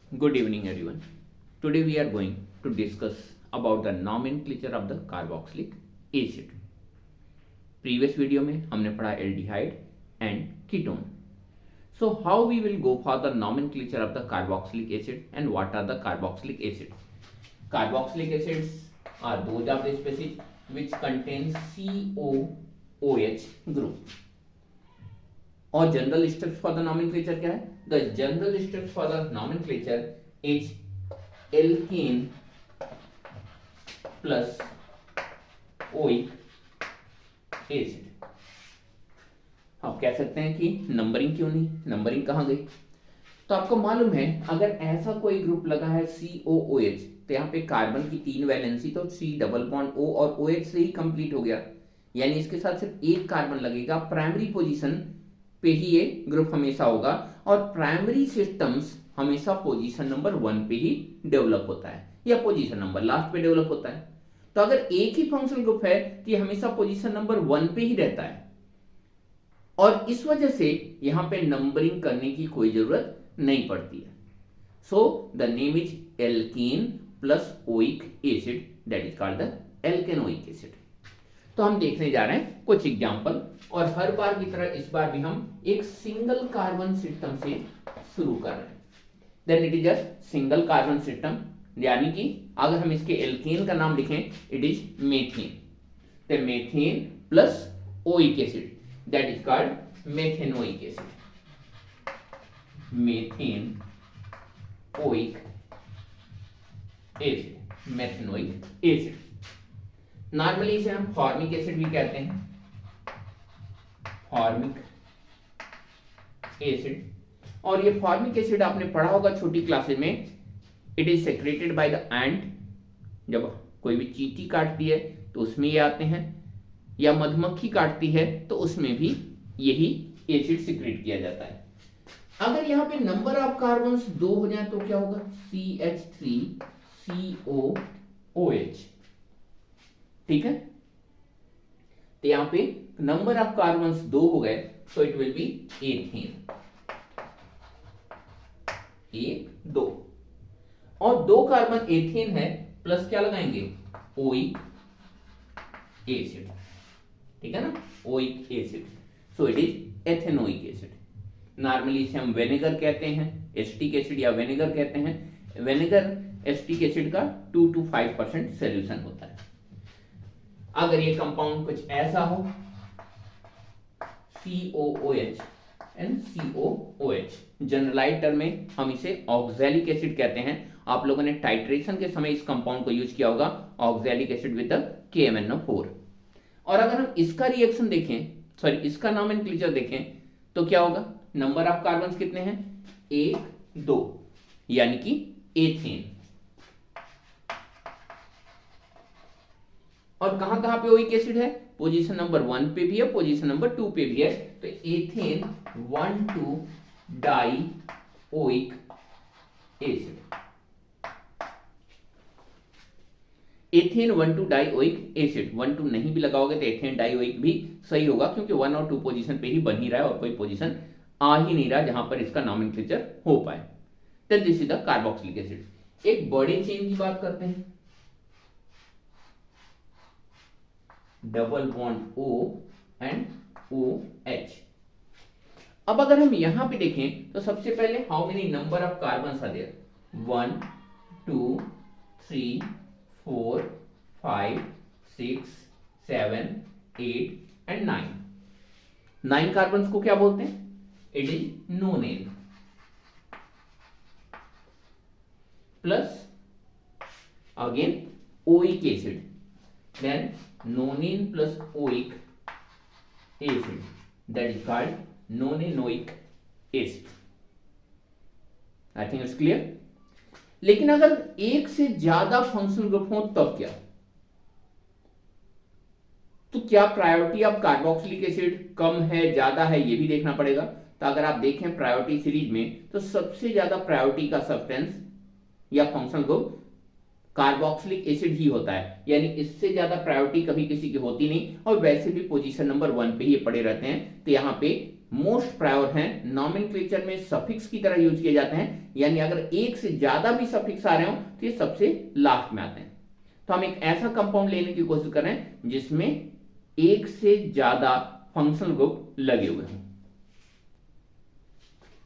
Good evening, everyone. Today we are going to discuss about the nomenclature of the carboxylic acid. Previous video में हमने पढ़ा aldehyde and ketone. So how we will go for the nomenclature of the carboxylic acid and what are the carboxylic acid? Carboxylic acids are those of the species which contains COOH group. और general steps for the nomenclature क्या है? The general steps for the nomenclature is alkane plus oic acid. आप कह सकते हैं कि numbering क्यों नहीं, नंबरिंग कहां गई? तो आपको मालूम है अगर ऐसा कोई ग्रुप लगा है COOH तो यहाँ पे कार्बन की 3 वैलेंसी तो C डबल बॉन्ड O और OH से ही कंप्लीट हो गया, यानी इसके साथ सिर्फ एक कार्बन लगेगा. प्राइमरी पोजीशन पे ही ये ग्रुप हमेशा होगा और प्राइमरी सिस्टम्स हमेशा पोजीशन नंबर 1 पे ही डेवलप होता है या पोजीशन नंबर लास्ट पे डेवलप होता है. तो अगर एक ही फंक्शनल ग्रुप है तो ये हमेशा पोजीशन नंबर 1 पे ही रहता है और इस वजह से यहां पे नंबरिंग करने की कोई जरूरत नहीं पड़ती है. So the name is alkane plus oic acid, that is called the alkanoic acid. तो हम देखने जा रहे हैं कुछ एग्जांपल और हर बार की तरह इस बार भी हम एक सिंगल कार्बन सिस्टम से शुरू कर रहे हैं. Then it is a single carbon system, यानी कि अगर हम इसके एल्केन का नाम लिखें इट इज मेथेन. तो methane plus oic acid, that is called methanoic acid. Methane oic acid, methanoic acid. Normally इसे हम फॉर्मिक एसिड भी कहते हैं, फॉर्मिक एसिड. और ये फॉर्मिक एसिड आपने पढ़ा होगा छोटी क्लासेस में. It is secreted by the ant. जब कोई भी चींटी काटती है तो उसमें ये आते हैं, या मधुमक्खी काटती है तो उसमें भी यही एसिड सीक्रेट किया जाता है. अगर यहां पे नंबर ऑफ कार्बन्स 2 हो जाए तो क्या होगा? CH3COOH. ठीक है, तो यहां पे नंबर ऑफ कार्बन्स 2 हो गए तो इट विल बी एथेन. 1 2 और 2 कार्बन एथेन है प्लस क्या लगाएंगे? Oic acid. ठीक है ना, oic acid. So it is ethanoic acid. Normally इसे हम विनेगर कहते हैं, एसिटिक एसिड या विनेगर कहते हैं. विनेगर एसिटिक एसिड का 2 to 5% सोल्यूशन होता है. अगर ये कंपाउंड कुछ ऐसा हो COOH and COOH, generalize term में हम इसे ऑक्सैलिक एसिड कहते हैं. आप लोगों ने टाइट्रेशन के समय इस कंपाउंड को यूज किया होगा, oxalic acid with the KMnO4. और अगर हम इसका रिएक्शन देखें, सॉरी इसका नॉमेनक्लेचर देखें तो क्या होगा? नंबर ऑफ कार्बन्स कितने हैं? 1 2, यानी कि एथेन. और कहां कहां पे ओइक एसिड है? पोजीशन नंबर 1 पे भी है, पोजीशन नंबर 2 पे भी है. तो ethane 1,2 die oic acid. Ethane 1,2 die oic acid. 1,2 नहीं भी लगाओगे तो एथेन डाई ओइक भी सही होगा, क्योंकि 1 और 2 पोजीशन पे ही बन ही रहा है और कोई पोजीशन आ ही नहीं रहा जहां पर इसका नॉमेनक्लेचर हो पाए. Then this is the carboxylic acid. एक बड़े चेन की बात करते हैं, double bond O and OH. अब अगर हम यहां पे देखें तो सबसे पहले how many number of carbons are there? 1 2 3 4 5 6 7 8 and 9. 9 carbons को क्या बोलते हैं? It is nonane. Plus again oic acid, then nonane plus oic acid, that is called nonanoic acid. I think it's clear. लेकिन अगर एक से ज्यादा फंक्शनल ग्रुप हो तब क्या? तो क्या प्रायोरिटी ऑफ कार्बोक्सिलिक एसिड कम है ज्यादा है ये भी देखना पड़ेगा. तो अगर आप देखें प्रायोरिटी सीरीज में तो सबसे ज्यादा प्रायोरिटी का सब्सटेंस या फंक्शनल ग्रुप कार्बोक्सिलिक एसिड ही होता है, यानी इससे ज्यादा प्रायोरिटी कभी किसी की होती नहीं. और वैसे भी पोजीशन नंबर 1 पे ही पड़े रहते हैं. तो यहाँ पे मोस्ट प्रायोर हैं, नॉमेनक्लेचर में सफिक्स की तरह यूज किए जाते हैं, यानी अगर एक से ज्यादा भी सफिक्स आ रहे हो तो ये सबसे लास्ट में आते हैं। तो हम एक ऐसा कंपाउंड लेने की कोशिश कर रहे हैं जिसमें एक से ज्यादा फंक्शनल ग्रुप लगे हुए हों।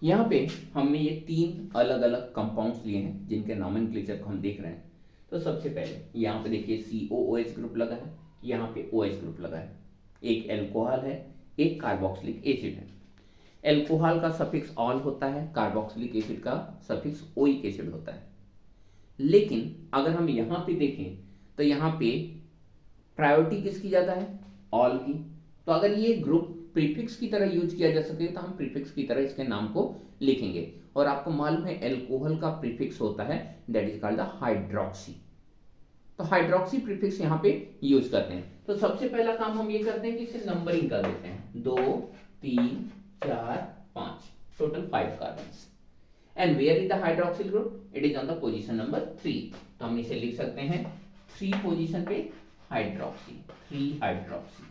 यहां पे हमने ये 3 अलग अलग कंपाउंड्स लिए हैं जिनके नॉमेनक्लेचर को हम देख रहे हैं। तो सबसे पहले यहां पे देखिए COOH ग्रुप लगा है, यहां पे OH ग्रुप लगा है, एक एल्कोहल है, एक कार्बोक्सिलिक एसिड है। एल्कोहल का सफिक्स ऑल होता है, कार्बोक्सिलिक एसिड का सफिक्स ओइक एसिड होता है। लेकिन अगर हम यहां पे देखें तो यहां पे प्रायोरिटी किसकी ज्यादा है, ऑल की। तो अगर ये ग्रुप प्रीफिक्स की तरह यूज किया जा सके तो हम प्रीफिक्स की तरह इसके नाम को लिखेंगे। और आपको मालूम है एल्कोहल का प्रीफिक्स होता है that is called the hydroxy. तो हाइड्रोक्सी प्रीफिक्स यहां पे यूज करते हैं। तो सबसे पहला काम हम ये करते हैं कि इसे नंबरिंग कर देते हैं, 2 3 4 5, total 5 carbons. And where is the hydroxyl group, it is on the position number 3। तो हम इसे लिख सकते हैं 3 पोजीशन पे hydroxy, 3 hydroxy.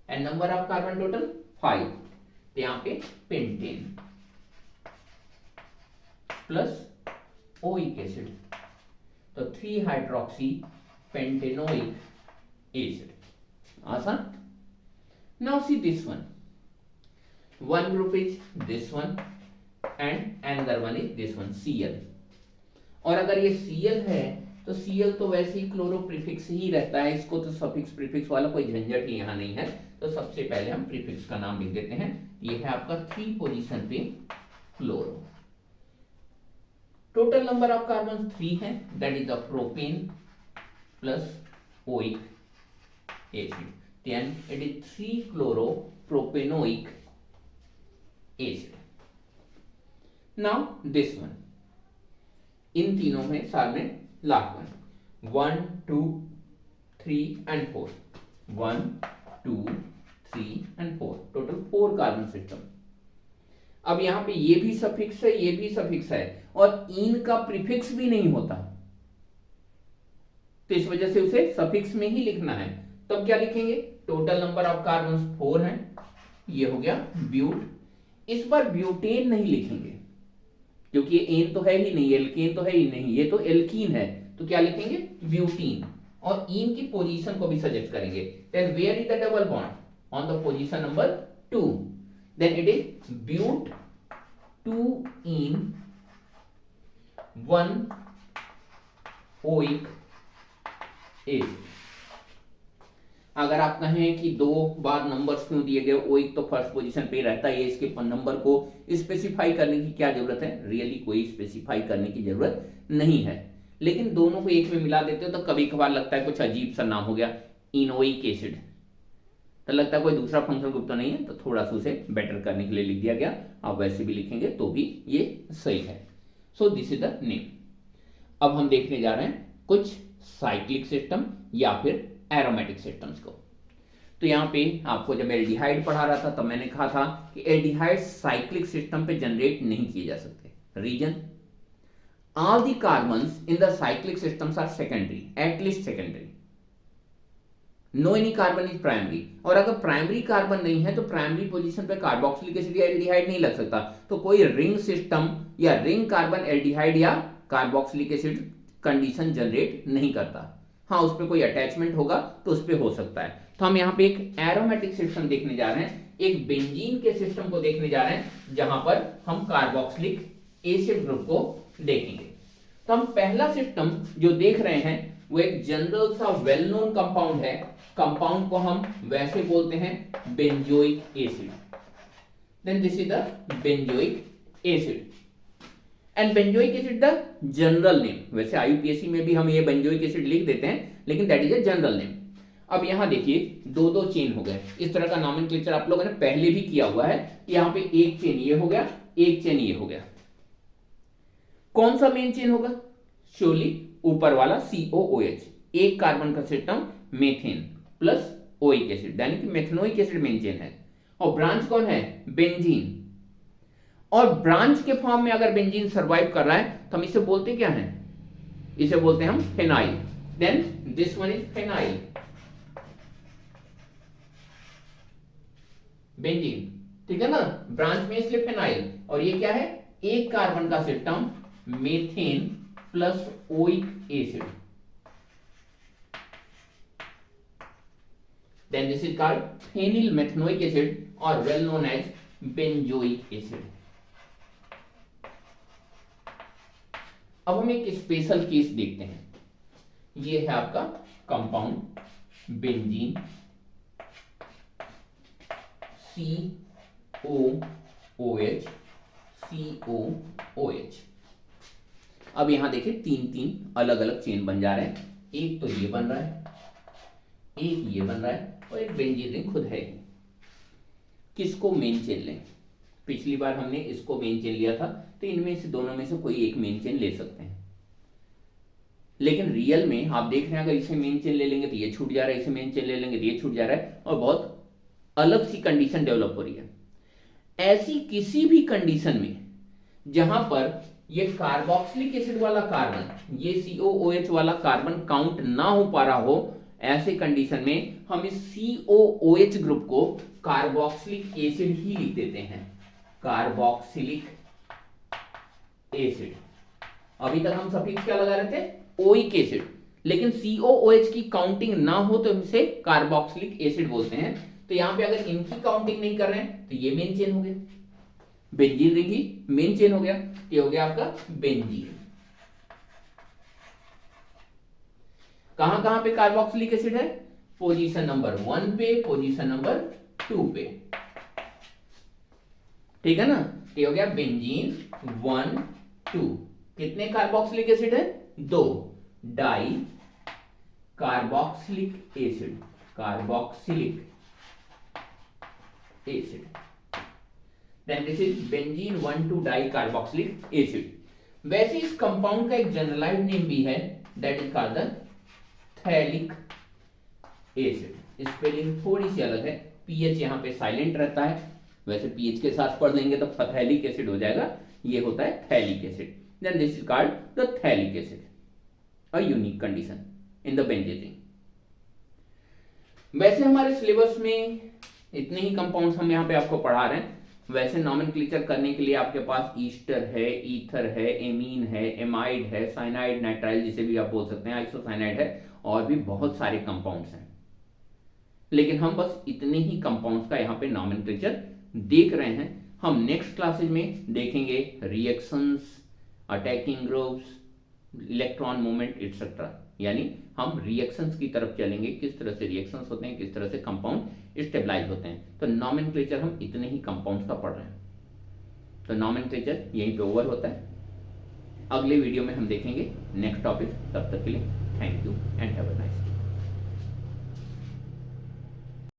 And number of carbon total 5। तो यहां पे पेंटेन प्लस ओइक एसिड, तो 3 हाइड्रोक्सी पेंटेनोइक एसिड। आसान। Now see this one group is this one and another one is this one, Cl। और अगर ये Cl है तो Cl तो वैसे ही क्लोरो प्रीफिक्स ही रहता है, इसको तो सफिक्स प्रीफिक्स वाला कोई झंझट ही यहाँ नहीं है। तो सबसे पहले हम प्रीफिक्स का नाम लिख देते हैं, ये है आपका 3 पोजीशन पे chloro. Total number of carbon 3 है, that is the propane plus oic acid, then it is 3 chloro propanoic acid. Now this one, इन तीनों में सामने last one 1 2 3 and 4, 1 2 3 and 4, total 4 carbon system. अब यहां पे ये भी सफिक्स है, ये भी सफिक्स है और इन का प्रीफिक्स भी नहीं होता, तो इस वजह से उसे सफिक्स में ही लिखना है। तो अब क्या लिखेंगे, टोटल नंबर ऑफ कार्बन 4 है, ये हो गया ब्यूट। इस बार ब्यूटेन नहीं लिखेंगे क्योंकि ये एन तो है ही नहीं, एल्केन तो है ही नहीं, ये तो एल्कीन है। तो क्या लिखेंगे, ब्यूटीन। और इन की पोजीशन को भी सजेस्ट करेंगे, then where is the double bond, on the position number 2, then it is but 2 en 1 oic acid. अगर आप कहें कि 2 बार नंबर्स क्यों दिए गए, ओइक तो फर्स्ट पोजीशन पे रहता है, इसके नंबर को स्पेसिफाई करने की क्या जरूरत है, रियली कोई स्पेसिफाई करने की जरूरत नहीं है। लेकिन दोनों को एक में मिला देते हो तो कभी कभार लगता है कुछ अजीब सा नाम हो गया, इनोइक एसिड, तो लगता है कोई दूसरा फंक्शनल ग्रुप तो नहीं है, तो थोड़ा सा उसे बेटर करने के लिए लिख दिया गया। आप वैसे भी लिखेंगे तो भी ये सही है। So this is the name. अब हम देखने जा रहे हैं कुछ साइक्लिक सिस्टम या फिर एरोमेटिक सिस्टम्स को। तो यहां पे आपको जब एल्डिहाइड पढ़ा रहा था तब मैंने कहा था कि एल्डिहाइड साइक्लिक सिस्टम पे जनरेट नहीं किए जा सकते। Reason, all the carbons in the cyclic systems are secondary, at least secondary, no any carbon is primary. और अगर प्राइमरी कार्बन नहीं है तो प्राइमरी पोजीशन पे कार्बोक्सिलिक एसिड या एल्डिहाइड नहीं लग सकता। तो कोई रिंग सिस्टम या रिंग कार्बन एल्डिहाइड या कार्बोक्सिलिक एसिड कंडीशन जनरेट नहीं करता। हाँ, उस पर कोई अटैचमेंट होगा तो उस पर हो सकता है। तो हम यहाँ पे एक एरोमेटिक सिस्टम देखने जा रहे हैं, एक बेंजीन के सिस्टम को देखने जा रहे हैं जहां पर हम कार्बोक्सिलिक एसिड ग्रुप को देखेंगे। तो हम पहला सिस्टम जो देख रहे हैं वो एक जनरल सा वेल नोन कंपाउंड है। कंपाउंड को हम वैसे बोलते हैं benzoic acid. Then this is the benzoic acid and benzoic acid the general name. वैसे आईयूपीएससी में भी हम ये बेंजोइक एसिड लिख देते हैं, लेकिन that is a general name. अब यहां देखिए 2-2 चेन हो गए। इस तरह का नॉमेनक्लेचर आप लोगों ने पहले भी किया हुआ है। यहां पे एक चेन ये हो गया, एक चेन ये हो गया। कौन सा मेन चेन होगा, श्योरली ऊपर वाला COOH, एक कार्बन का system methane plus oic acid, यानी कि मेथनोइक एसिड मेन चेन है। और ब्रांच कौन है, बेंजीन। और ब्रांच के फॉर्म में अगर बेंजीन सर्वाइव कर रहा है तो हम इसे बोलते क्या है, इसे बोलते हैं हम phenyl. Then this one is phenyl benzene. ठीक है ना, ब्रांच में इसलिए फिनाइल, और ये क्या है, एक कार्बन का system methane plus oic acid, then this is called phenyl methanoic acid or well known as benzoic acid. अब हम एक स्पेशल केस देखते हैं, ये है आपका कंपाउंड बेंजीन COOH COOH। अब यहां देखिए तीन तीन अलग अलग चेन बन जा रहे हैं, एक तो ये बन रहा है, एक ये बन रहा है, और एक बेंजीन रिंग खुद है ही। किसको मेन चेन लें? पिछली बार हमने इसको मेन चेन लिया था, तो इनमें से दोनों में से कोई एक मेन चेन ले सकते हैं, लेकिन रियल में आप देख रहे हैं अगर इसे मेन चेन ले लेंगे तो ये छूट जा रहा है, इसे मेन चेन ले लेंगे तो ये छूट जा रहा है, और बहुत अलग सी कंडीशन डेवलप हो रही है। ऐसी किसी भी कंडीशन में जहां पर ये कार्बोक्सिलिक एसिड वाला कार्बन, ये COOH वाला कार्बन काउंट ना हो पा रहा हो, ऐसे कंडीशन में हम इस COOH ग्रुप को कार्बोक्सिलिक एसिड ही लिख देते हैं, कार्बोक्सिलिक एसिड। अभी तक हम सफिक्स क्या लगा रहे थे, ओइक एसिड, लेकिन COOH की काउंटिंग ना हो तो इसे कार्बोक्सिलिक एसिड बोलते हैं। तो यहां पे अगर इनकी काउंटिंग नहीं कर रहे हैं तो ये मेन चेन हो गया, बेंजीन रिंग ही मेन चेन हो गया, ये हो गया आपका बेंजीन। कहां कहां पे कार्बोक्सिलिक एसिड है, पोजीशन नंबर 1 पे, पोजीशन नंबर 2 पे, ठीक है ना। ये हो गया बेंजीन 1 2। कितने कार्बोक्सिलिक एसिड है, 2, di carboxylic acid, carboxylic acid, then this is benzene 1 2 di carboxylic acid. वैसे इस कंपाउंड का एक जनरलाइज्ड नेम भी है, that is called the phthalic acid. Spelling थोड़ी सी अलग है, पीएच यहां पे साइलेंट रहता है, वैसे पीएच के साथ पढ़ देंगे तो थैलिक एसिड हो जाएगा, ये होता है phthalic acid. Then this is called the phthalic acid, a unique condition in the benzene ring. वैसे हमारे सिलेबस में इतने ही कंपाउंड्स हम यहाँ पे आपको पढ़ा रहे हैं। वैसे नॉमेनक्लेचर करने के लिए आपके पास ईस्टर है, ईथर है, एमीन है, एमाइड है, साइनाइड, नाइट्राइल जिसे भी आप बोल सकते हैं, आइसोसाइनाइड है, और भी बहुत सारे कंपाउंड्स हैं, लेकिन हम बस इतने ही कंपाउंड्स का यहाँ पे नॉमेनक्लेचर देख रहे हैं। हम नेक्स्ट क्लासेज में देखेंगे reactions, attacking groups, electron movement etcetera, यानी हम रिएक्शंस की तरफ चलेंगे, किस तरह से रिएक्शंस होते हैं, किस तरह से कंपाउंड स्टेबलाइज होते हैं। तो नॉमेनक्लेचर हम इतने ही कंपाउंड्स का पढ़ रहे हैं, तो नॉमेनक्लेचर यहीं पे ओवर होता है। अगले वीडियो में हम देखेंगे नेक्स्ट टॉपिक, तब तक के लिए thank you and have a nice day.